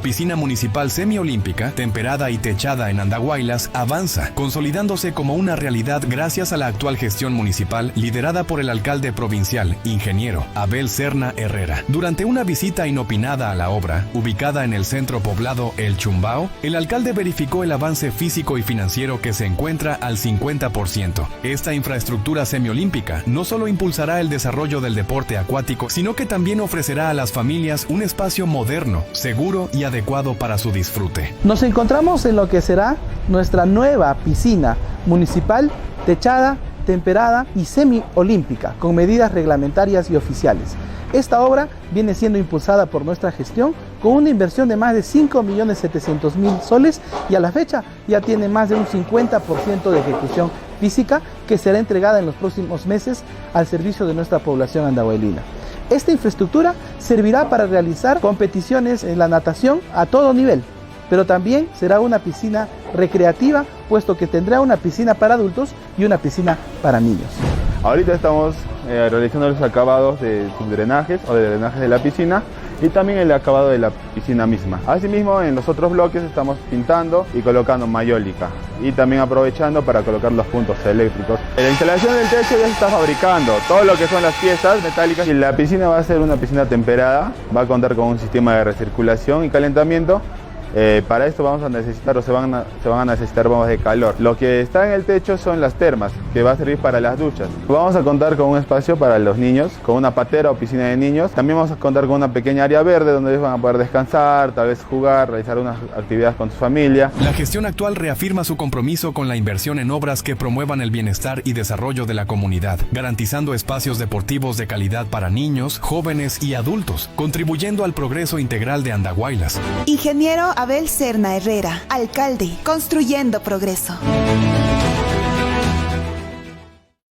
piscina municipal semiolímpica, temperada y techada en Andahuaylas avanza, consolidándose como una realidad gracias a la actual gestión municipal liderada por el alcalde provincial, ingeniero Abel Serna Herrera. Durante una visita inopinada a la obra, ubicada en el centro poblado El Chumbao, el alcalde verificó el avance físico y financiero que se encuentra al 50%. Esta infraestructura semiolímpica no solo impulsará el desarrollo del deporte acuático, sino que también ofrecerá a las familias un espacio moderno, seguro y adecuado para su disfrute. Nos encontramos en lo que será nuestra nueva piscina municipal techada, temperada y semiolímpica, con medidas reglamentarias y oficiales. Esta obra viene siendo impulsada por nuestra gestión con una inversión de más de 5.700.000 soles y a la fecha ya tiene más de un 50% de ejecución física que será entregada en los próximos meses al servicio de nuestra población andahuaylina. Esta infraestructura servirá para realizar competiciones en la natación a todo nivel, pero también será una piscina recreativa, puesto que tendrá una piscina para adultos y una piscina para niños. Ahorita estamos realizando los acabados de subdrenajes o de drenajes de la piscina y también el acabado de la piscina misma. Asimismo, en los otros bloques estamos pintando y colocando mayólica y también aprovechando para colocar los puntos eléctricos. La instalación del techo ya se está fabricando, todo lo que son las piezas metálicas, y la piscina va a ser una piscina temperada, va a contar con un sistema de recirculación y calentamiento. Para esto vamos a necesitar se van a necesitar bombas de calor. Lo que está en el techo son las termas, que va a servir para las duchas. Vamos a contar con un espacio para los niños, con una patera o piscina de niños. También vamos a contar con una pequeña área verde donde ellos van a poder descansar, tal vez jugar, realizar unas actividades con su familia. La gestión actual reafirma su compromiso con la inversión en obras que promuevan el bienestar y desarrollo de la comunidad, garantizando espacios deportivos de calidad para niños, jóvenes y adultos, contribuyendo al progreso integral de Andahuaylas. Ingeniero Abel Serna Herrera, alcalde, construyendo progreso.